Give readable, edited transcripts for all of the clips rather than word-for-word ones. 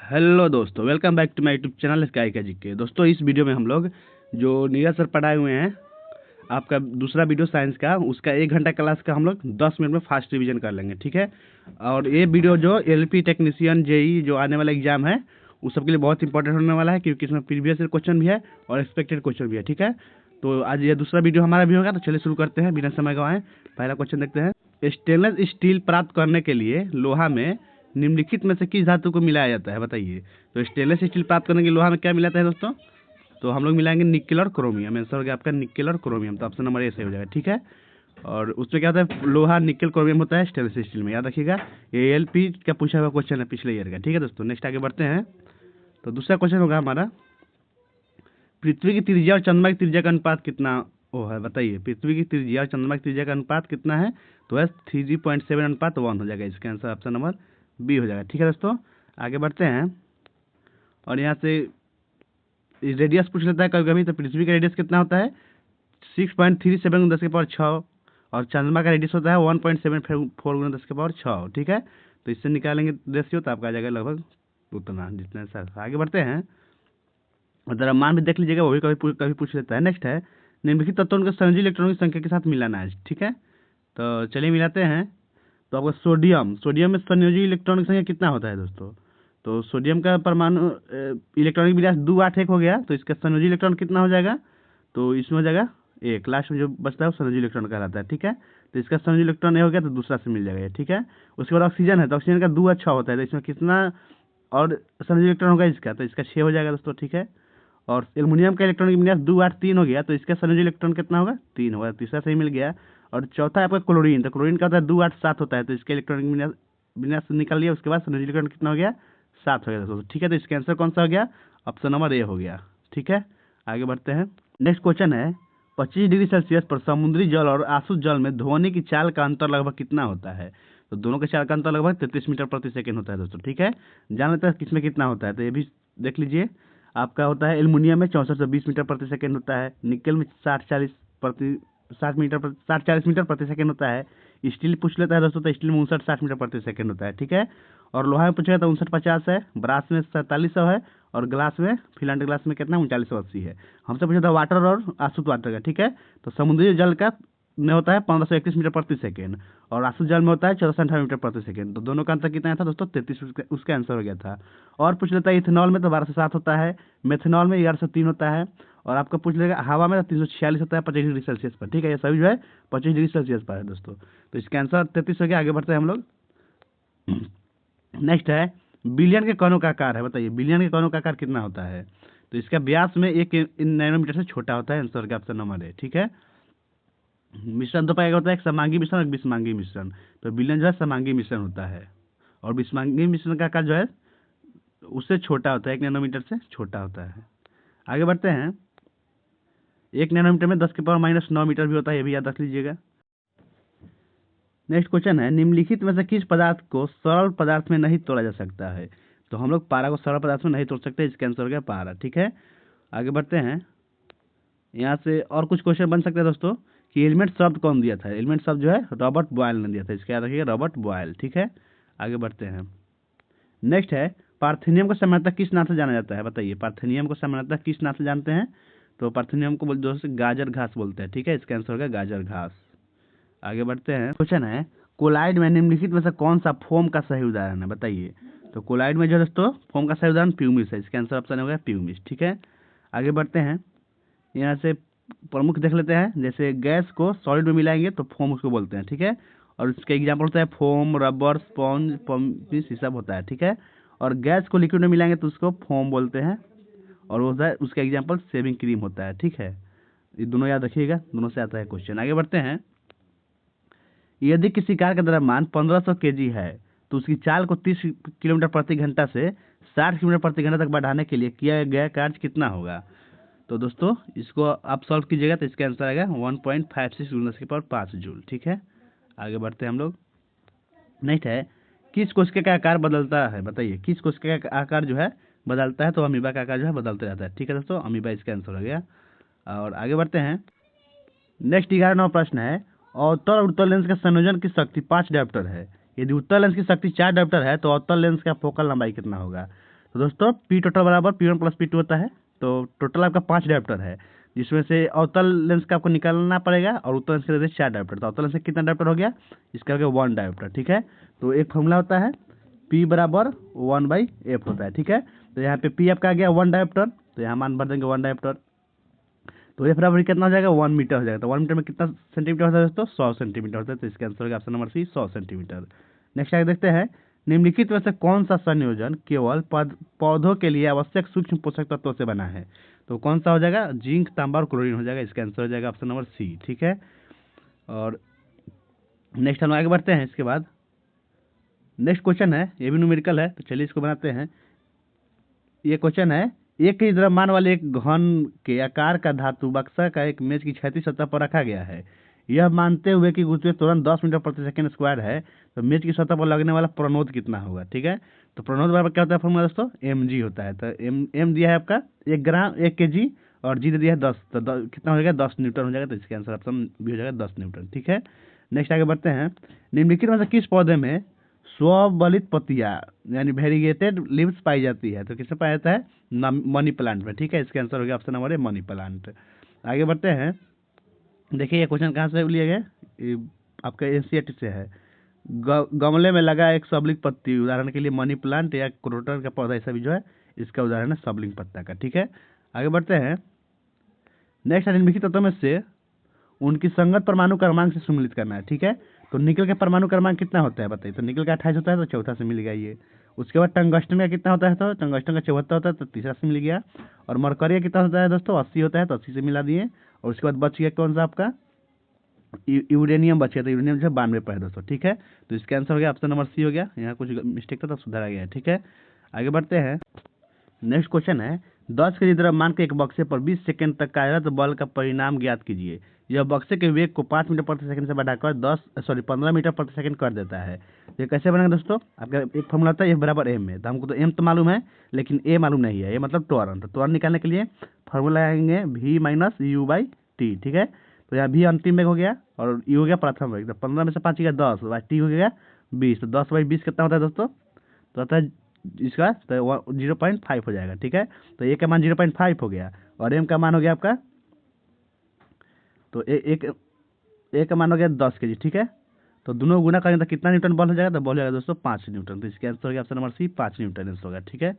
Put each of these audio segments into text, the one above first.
Hello दोस्तों, welcome back to my YouTube channel sky का GK. दोस्तों, इस वीडियो में हम लोग जो नीरज सर पढ़ाए हुए हैं आपका दूसरा वीडियो साइंस का, उसका 1 घंटा क्लास का हम लोग 10 मिनट में फास्ट रिवीजन कर लेंगे, ठीक है। और ये वीडियो जो एलपी टेक्नीशियन जेई जो आने वाला एग्जाम है उस सब के लिए बहुत इंपॉर्टेंट होने वाला है, क्योंकि इसमें प्रीवियस क्वेश्चन भी है और एक्सपेक्टेड क्वेश्चन भी है, ठीक है। तो आज ये दूसरा वीडियो हमारा भी होगा, तो चलिए शुरू करते हैं बिना समय गवाएं। पहला क्वेश्चन देखते हैं। स्टेनलेस स्टील प्राप्त करने के लिए लोहा में निम्नलिखित में से किस धातु को मिलाया जाता है, बताइए। तो स्टेनलेस स्टील प्राप्त करने के लिए लोहा में क्या मिलाता है दोस्तों? तो हम लोग मिलाएंगे निकेल और क्रोमियम। आंसर हो गया आपका निकेल और क्रोमियम, तो ऑप्शन नंबर ए सही हो जाएगा, ठीक है। और उसमें क्या होता है, लोहा निकेल क्रोमियम होता है स्टेनलेस स्टील में, याद रखिएगा। ये एलपी का पूछा हुआ क्वेश्चन है पिछले ईयर का, ठीक है दोस्तों। नेक्स्ट आगे बढ़ते हैं। तो दूसरा क्वेश्चन होगा हमारा, पृथ्वी की त्रिज्या और चंद्रमा की त्रिज्या का अनुपात कितना वो है, बताइए। पृथ्वी की त्रिज्या और चंद्रमा की त्रिज्या का अनुपात कितना है? तो है 3.7:1 हो जाएगा। इसका आंसर ऑप्शन नंबर बी हो जाएगा, ठीक है दोस्तों। आगे बढ़ते हैं और यहाँ से रेडियस पूछ लेता है कभी कभी। तो पृथ्वी का रेडियस कितना होता है? 6.37 10 के पावर 6, और चंद्रमा का रेडियस होता है 1.74 10 के पावर 6, ठीक है। तो इससे निकालेंगे रेशियो, तो आपका आ जाएगा लगभग उतना जितना सर। आगे बढ़ते हैं, द्रव्यमान भी देख लीजिएगा, वो भी कभी कभी पूछ लेता है। नेक्स्ट है, निम्नलिखित तत्वों के संयोजी इलेक्ट्रॉनों की संख्या के साथ मिलाना है, ठीक है। तो चलिए मिलाते हैं। तो आपका सोडियम में संयोजी इलेक्ट्रॉन की संख्या कितना होता है दोस्तों? तो सोडियम का परमाणु इलेक्ट्रॉनिक विन्यास 281 हो गया, तो इसका संयोजी इलेक्ट्रॉन कितना हो जाएगा? तो इसमें हो जाएगा एक, लास्ट में जो बचता है वो संयोजी इलेक्ट्रॉन कहलाता है, ठीक है। तो इसका संयोजी इलेक्ट्रॉन ये हो गया, तो दूसरा से मिल जाएगा, ठीक है। उसके बाद ऑक्सीजन है, तो ऑक्सीजन का 2 अच्छा होता है, तो इसमें कितना और संयोजी इलेक्ट्रॉन होगा इसका? तो इसका 6 हो जाएगा दोस्तों, ठीक है। और एल्युमिनियम का इलेक्ट्रॉनिक विन्यास 283 हो गया, तो इसका संयोजी इलेक्ट्रॉन कितना होगा? 3 होगा, तीसरा सही मिल गया। और चौथा है आपका क्लोरीन, तो क्लोरीन का होता है 287 होता है, तो इसका इलेक्ट्रॉनिक विन्यास निकाल लिया। उसके बाद संयोजी इलेक्ट्रॉन कितना हो गया? 7 हो गया दोस्तों, ठीक है। तो इसका आंसर कौन सा हो गया? ऑप्शन नंबर ए हो गया, ठीक है। आगे बढ़ते हैं। नेक्स्ट क्वेश्चन है, 25 डिग्री सेल्सियस पर समुद्री जल और आसुत जल में ध्वनि की चाल का अंतर लगभग कितना होता है? तो दोनों के चाल का अंतर लगभग 33 मीटर प्रति सेकंड होता है दोस्तों, ठीक है। जान लेते हैं किसमें कितना होता है, तो ये भी देख लीजिए। आपका होता है एल्युमिनियम में 64 से 20 मीटर प्रति सेकंड होता है, निकल में 60 मीटर प्रति सेकंड होता है। स्टील पूछ लेता है दोस्तों, तो स्टील में 59-60 मीटर प्रति सेकंड होता है, ठीक है। और लोहा में पूछेगा तो 59-50 है, ब्रास में 4700 है, और ग्लास में फिलांट ग्लास में कितना 3980 है। हमसे पूछा था वाटर और आसुत वाटर का, ठीक है। तो समुद्री जल का में होता है 1531 मीटर प्रति सेकंड, और आसुत जल में होता है 1458 मीटर प्रति सेकंड। तो दोनों का अंतर कितना था दोस्तों? 33, उसका आंसर हो गया था। और पूछ लेता है इथेनॉल में तो 12 से 7 होता है, मेथेनॉल में 11 से 3 होता है, और आपका पूछ लेगा हवा में 346 होता है 25 डिग्री सेल्सियस पर, ठीक है। ये सभी जो है 25 डिग्री सेल्सियस पर है दोस्तों। तो इसका आंसर 33 हो गया। आगे बढ़ते हैं हम लोग। नेक्स्ट है, बिलियन के कणों का आकार है, बताइए बिलियन के कणों का आकार कितना होता है? तो इसका व्यास में 1 नैनोमीटर से छोटा होता है, आंसर का ऑप्शन नंबर है, ठीक है। मिश्रण दो प्रकार का होता है, एक समांगी मिश्रण और एक विषमांगी मिश्रण। तो बिलियन जो है समांगी मिश्रण होता है, और विषमांगी मिश्रण का आकार जो है उससे छोटा होता है, 1 नैनोमीटर से छोटा होता है। आगे बढ़ते हैं। 1 नैनोमीटर में 10 के पावर -9 मीटर भी होता है, ये भी याद रख लीजिएगा। नेक्स्ट क्वेश्चन है, निम्नलिखित में से किस पदार्थ को सरल पदार्थ में नहीं तोड़ा जा सकता है? तो हम लोग पारा को सरल पदार्थ में नहीं तोड़ सकते, इसका आंसर हो गया पारा, ठीक है। आगे बढ़ते हैं। यहाँ से और कुछ क्वेश्चन बन सकते हैं दोस्तों, कि एलिमेंट शब्द कौन दिया था? एलिमेंट शब्द जो है रॉबर्ट बॉयल ने दिया था, इसका याद रखिएगा, रॉबर्ट बॉयल, ठीक है। आगे बढ़ते हैं। नेक्स्ट है, पार्थेनियम को सामान्यतः किस नाम से जाना जाता है, बताइए। पार्थेनियम को सामान्यतः किस नाम से जानते हैं? तो पार्थेनियम को दोस्तों गाजर घास बोलते हैं, ठीक है। इसका आंसर होगा गाजर घास। आगे बढ़ते हैं। क्वेश्चन है, कोलाइड में निम्नलिखित में से कौन सा फोम का सही उदाहरण है, बताइए। तो कोलाइड में जो है दोस्तों फोम का सही उदाहरण प्यूमिस है, इसका आंसर ऑप्शन होगा प्यूमिस, ठीक है। आगे बढ़ते हैं। यहाँ से प्रमुख देख लेते हैं, जैसे गैस को सॉलिड में मिलाएंगे तो फोम उसको बोलते हैं, ठीक है। और इसका एग्जाम्पल होता है फोम, रबर, स्पॉन्ज, पम्पिस, ये सब होता है, ठीक है। और गैस को लिक्विड में मिलाएंगे तो उसको फोम बोलते हैं, और वो होता है उसका एग्जाम्पल शेविंग क्रीम होता है, ठीक है। ये दोनों याद रखिएगा, दोनों से आता है क्वेश्चन। आगे बढ़ते हैं। यदि किसी कार का द्रव्यमान 1500 केजी है, तो उसकी चाल को 30 किलोमीटर प्रति घंटा से 60 किलोमीटर प्रति घंटा तक बढ़ाने के लिए किया गया कार्य कितना होगा? तो दोस्तों इसको आप सॉल्व कीजिएगा, तो इसका आंसर आएगा 1.56 × 10⁻5 जूल, ठीक है। आगे बढ़ते हैं हम लोग। नेक्स्ट है, किस कोशिका का आकार बदलता है, बताइए। किस कोशिका का आकार जो है बदलता है? तो अमीबा का आकार जो है बदलते रहता है, ठीक है दोस्तों, अमीबा इसका आंसर हो गया। और आगे बढ़ते हैं। नेक्स्ट 11वां प्रश्न है, अवतल और उत्तल लेंस का संयोजन की शक्ति 5 डायोप्टर है। यदि उत्तल लेंस की शक्ति 4 डायोप्टर है, तो अवतल लेंस का फोकल लंबाई कितना होगा? तो दोस्तों पी टोटल बराबर P1 प्लस P2 होता है। तो टोटल आपका 5 डायोप्टर है, जिसमें से अवतल लेंस का आपको निकालना पड़ेगा और उत्तल लेंस के लिए 4 डायोप्टर। तो अवतल लेंस से कितना डायोप्टर हो गया, इसका हो गया 1 डायोप्टर। ठीक है, तो एक फॉर्मूला होता है P बराबर 1/F होता है। ठीक है, तो यहाँ पे P आपका आ गया 1 डायोप्टर, तो यहाँ मान भर देंगे 1 डायोप्टर। तो F बराबर कितना हो जाएगा, 1 मीटर हो जाएगा। तो 1 मीटर में कितना सेंटीमीटर होता है दोस्तों, 100 सेंटीमीटर होता है। तो इसका आंसर होगा option number C, 100 centimetre. Next आगे देखते हैं, निम्नलिखित में से कौन सा संयोजन केवल पौधों के लिए आवश्यक सूक्ष्म पोषक तत्वों से बना है। तो कौन सा हो जाएगा, जिंक, तांबा और क्लोरीन हो जाएगा। इसका आंसर हो जाएगा ऑप्शन नंबर सी। ठीक है, और नेक्स्ट हम आगे बढ़ते हैं। इसके बाद नेक्स्ट क्वेश्चन है, ये भी न्यूमेरिकल है, तो चलिए इसको बनाते हैं। ये क्वेश्चन है, एक ही द्रव्यमान वाले एक घन के आकार का धातु बक्सा का एक मेज की क्षैतिज सतह पर रखा गया है। यह मानते हुए कि गुरुत्वीय त्वरण 10 मीटर प्रति सेकंड स्क्वायर है, तो मेज की सतह पर लगने वाला प्रणोद कितना होगा। ठीक है, तो प्रणोद बराबर क्या होता है फॉर्मूला दोस्तों, mg होता है। तो एम दिया है आपका 1 ग्राम 1 kg और जी दिया है 10, तो कितना हो जाएगा, 10 न्यूटन हो जाएगा। तो इसका आंसर ऑप्शन बी हो जाएगा 10 न्यूटन। ठीक है, नेक्स्ट आगे बढ़ते हैं, निम्नलिखित में से किस पौधे में स्वबलित पत्तियां यानी वेरीगेटेड लीव्स पाई जाती है। तो किसमें पाया जाता है, मनी प्लांट में। ठीक है, इसका आंसर हो गया option number A, money plant. आगे बढ़ते हैं, देखिए ये क्वेश्चन कहाँ से लिया गया, ये आपका एनसीईआरटी से है। गमले में लगा एक सबलिंग पत्ती, उदाहरण के लिए मनी प्लांट या क्रोटन का पौधा, ऐसा भी जो है इसका उदाहरण है सबलिंग पत्ता का। ठीक है, आगे बढ़ते हैं, नेक्स्ट निम्नलिखित तत्वों में से उनकी संगत परमाणु क्रमांक से सम्मिलित करना है। ठीक है, तो निकल का परमाणु क्रमांक कितना होता है बताइए। तो निकल का 28 होता है, तो चौथा से मिल गया ये। उसके बाद टंगस्टन का कितना होता है, तो टंगस्टन का 74 होता है, तो तीसरा से मिल गया। और मरकरी का कितना होता है दोस्तों, 80 होता है, तो 80 से मिला दिए। और उसके बाद बच गया कौन सा आपका, यूरेनियम बच गया। तो यूरेनियम जो है 92 पर है दोस्तों। ठीक है, तो इसका आंसर हो गया ऑप्शन नंबर सी हो गया। यहाँ कुछ मिस्टेक था तो सुधारा गया है। ठीक है, आगे बढ़ते हैं, नेक्स्ट क्वेश्चन है, 10 के द्रव्यमान के एक बक्से पर 20 सेकंड तक कार्यरत बल का परिणाम ज्ञात कीजिए। यह बक्से के वेग को 5 मीटर प्रति सेकंड से बढ़ाकर 15 मीटर प्रति सेकंड कर देता है। ये कैसे बनेगा दोस्तों, आपका एक फॉर्मूला था F बराबर m में। तो हमको तो m तो मालूम है, लेकिन a मालूम नहीं है। ये मतलब त्वरण, तो त्वरण निकालने के लिए फॉर्मूला आएंगे v माइनस u/t। ठीक है, तो यहाँ v अंतिम वेग हो गया और u हो गया प्रथम वेग। तो 15 में से 5 गया 10, t हो गया 20। तो 10/20 कितना होता है दोस्तों, तो होता है इसका तो 0.5 हो जाएगा। ठीक है, तो ए का मान 0.5 हो गया और एम का मान हो गया आपका, तो ए का मान हो गया 10 kg। ठीक है, तो दोनों गुना करेंगे तो कितना न्यूटन बल हो जाएगा, तो बल हो जाएगा दोस्तों 5 न्यूटन। तो इसका आंसर हो गया option number C, 5 newton answer होगा। ठीक है,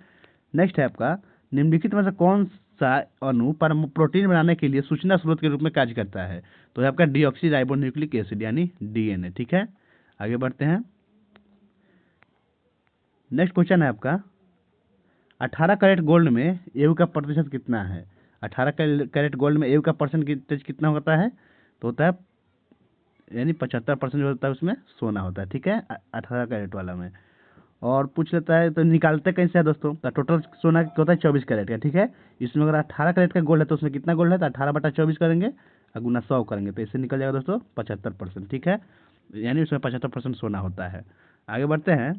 नेक्स्ट है आपका, निम्नलिखित में से कौन सा अणु प्रोटीन बनाने के लिए सूचना स्रोत के रूप में कार्य करता है। तो आपका डीऑक्सी राइबोन्यूक्लिक एसिड यानी डीएनए। ठीक है, आगे बढ़ते हैं, नेक्स्ट क्वेश्चन है आपका, 18 कैरेट गोल्ड में एयू का प्रतिशत कितना है। 18 कैरेट गोल्ड में एयू का परसेंटेज कितना होता है, तो होता है यानी 75% जो होता है उसमें सोना होता है। ठीक है, 18 कैरेट वाला में। और पूछ लेता है तो निकालते कैसे है दोस्तों, तो टोटल सोना होता है 24 कैरेट का। ठीक है, इसमें अगर 18 कैरेट का गोल्ड है तो उसमें कितना गोल्ड है, तो 18/24 करेंगे और गुना 100 करेंगे, तो इससे निकल जाएगा दोस्तों 75%। ठीक है, यानी उसमें 75% सोना होता है। आगे बढ़ते हैं,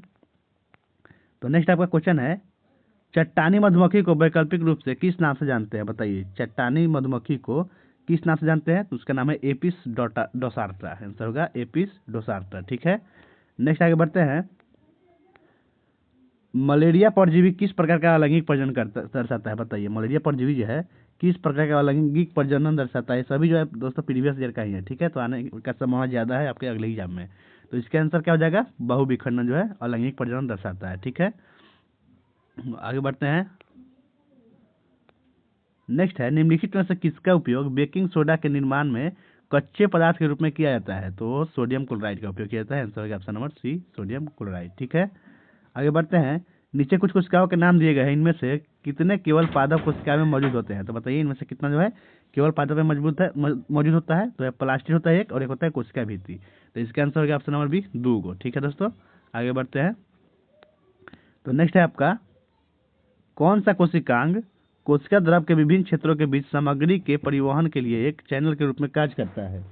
तो नेक्स्ट आपका क्वेश्चन है, चट्टानी मधुमक्खी को वैकल्पिक रूप से किस नाम से जानते हैं बताइए। चट्टानी मधुमक्खी को किस नाम से जानते हैं, तो उसका नाम है एपिस डोर्साटा। आंसर होगा एपिस डोर्साटा। ठीक है, नेक्स्ट आगे बढ़ते हैं, मलेरिया परजीवी किस प्रकार का अलैंगिक प्रजनन दर्शाता है बताइए। मलेरिया परजीवी जो है किस प्रकार का अलैंगिक प्रजनन दर्शाता है। सभी जो है दोस्तों प्रीवियस ईयर का ही है। ठीक है, तो आने का संभावना ज़्यादा है आपके अगले एग्जाम में। तो इसका आंसर क्या हो जाएगा, बहुविखंडन जो है अलैंगिक प्रजनन दर्शाता है। ठीक है, आगे बढ़ते हैं, नेक्स्ट है, निम्नलिखित में से किसका उपयोग बेकिंग सोडा के निर्माण में कच्चे पदार्थ के रूप में किया जाता है। तो सोडियम क्लोराइड का उपयोग किया जाता है। आंसर होगा option number C, sodium chloride. ठीक है, आगे बढ़ते हैं, नीचे कुछ कोशिकाओं के नाम दिए गए हैं, इनमें से कितने केवल पादप कोशिका में मौजूद होते हैं। तो बताइए इनमें से कितना जो है केवल पादप में मौजूद होता है। तो प्लास्टिड होता है एक, और एक होता है कोशिका भित्ति। तो इसका आंसर होगा ऑप्शन नंबर बी, 2 गो। ठीक है दोस्तों, आगे बढ़ते हैं, तो नेक्स्ट है आपका, कौन सा कोशिकांग कोशिका द्रव के विभिन्न क्षेत्रों के बीच सामग्री के परिवहन के लिए एक चैनल के रूप में कार्य करता है।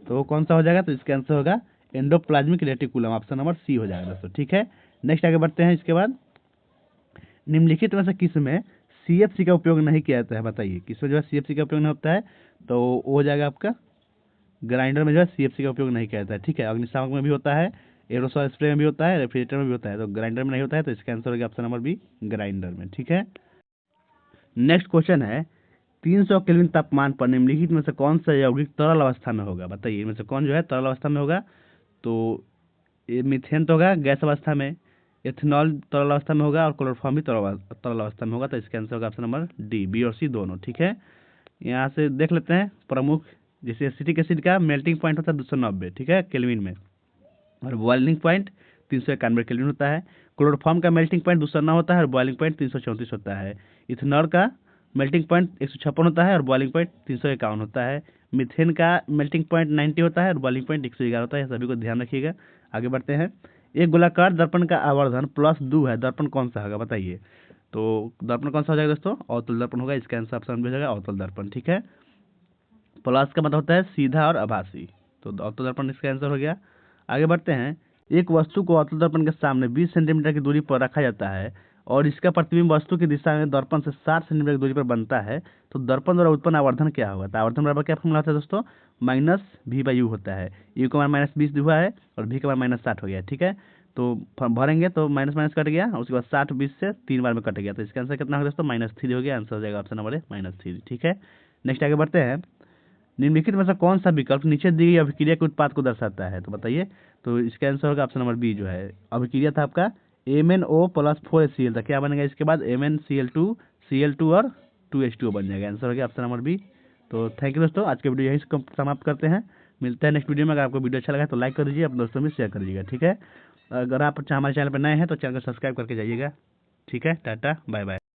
तो कौन सा हो जाएगा, तो इसका आंसर होगा endoplasmic reticulum. Option number C हो जाएगा दोस्तों। ठीक है, नेक्स्ट आगे बढ़ते हैं, इसके बाद निम्नलिखित में से किसमें सीएफसी का उपयोग नहीं किया जाता है बताइए। किसमें जो है सीएफसी का उपयोग नहीं होता है, तो वो हो जाएगा आपका ग्राइंडर में जो है सीएफसी का उपयोग नहीं किया जाता है। ठीक है, अग्निशामक में भी होता है, एरोसॉल स्प्रे में भी होता है, रेफ्रिजरेटर में भी होता है, तो ग्राइंडर में नहीं होता है, तो इसका आंसर हो गया ऑप्शन नंबर बी, ग्राइंडर में। ठीक है, नेक्स्ट क्वेश्चन है 300 केल्विन तापमान पर निम्नलिखित में से कौन सा यौगिक तरल अवस्था में होगा? बताइए इनमें से कौन जो है तरल अवस्था में होगा? तो ये मीथेन तो होगा गैस अवस्था में, एथेनॉल तरल अवस्था में होगा और क्लोरोफॉर्म भी तरल अवस्था में होगा। तो इसका आंसर होगा ऑप्शन नंबर डी, बी और सी दोनों। ठीक है, यहाँ से देख लेते हैं प्रमुख, जैसे एसिटिक एसिड का मेल्टिंग पॉइंट होता है 290, ठीक है, केल्विन में, और बॉइलिंग पॉइंट 391 केल्विन होता है। क्लोरोफॉर्म का मेल्टिंग पॉइंट 209 होता है और बॉइलिंग पॉइंट 334 होता है। इथेनॉल का मेल्टिंग पॉइंट 156 होता है और बॉइलिंग पॉइंट 351 होता है। मीथेन का मेल्टिंग पॉइंट 90 होता है और बॉइलिंग पॉइंट 111 होता है। सभी को ध्यान रखिएगा। आगे बढ़ते हैं। एक गोलाकार दर्पण का आवर्धन +2 है, दर्पण कौन सा होगा? बताइए। तो दर्पण कौन सा हो जाएगा दोस्तों? अवतल दर्पण होगा। इसका आंसर ऑप्शन हो जाएगा अवतल दर्पण। ठीक है, प्लस का मतलब होता है सीधा और आभासी, तो अवतल दर्पण इसका आंसर हो गया। आगे बढ़ते हैं। एक वस्तु को अवतल दर्पण के सामने 20 सेंटीमीटर की दूरी पर रखा जाता है और इसका प्रतिबिंब वस्तु की दिशा में दर्पण से 60 सेंटीमीटर की दूरी पर बनता है, तो दर्पण द्वारा उत्पन्न आवर्धन क्या होगा? तो आवर्धन बराबर क्या फॉर्मूला होता है दोस्तों? -v/u होता है। u का मान -20 हुआ है और v का मान -60 हो गया। ठीक है, तो भरेंगे तो माइनस माइनस कट गया, उसके बाद 60 20 से 3 बार में कट गया, तो इसका आंसर कितना होगा दोस्तों? -3 हो गया। आंसर हो जाएगा ऑप्शन नंबर ए -3। ठीक है, नेक्स्ट आगे बढ़ते हैं। निम्नलिखित में से कौन सा विकल्प नीचे दी गई अभिक्रिया के उत्पाद को दर्शाता है? तो बताइए। तो इसका आंसर होगा ऑप्शन नंबर बी, जो है अभिक्रिया था आपका MnO + 4HCl था। क्या बनेगा इसके बाद? MnCl2 Cl2 और 2H2O बन जाएगा। आंसर हो गया ऑप्शन नंबर बी। तो थैंक यू दोस्तों, आज के वीडियो यहीं से समाप्त करते हैं। मिलते हैं नेक्स्ट वीडियो में। अगर आपको वीडियो अच्छा लगा तो लाइक कर दीजिए, अपने दोस्तों में शेयर कर दीजिएगा। ठीक है, अगर आप हमारे चैनल पर नए हैं तो चैनल को सब्सक्राइब करके जाइएगा। ठीक है, टाटा बाय बाय।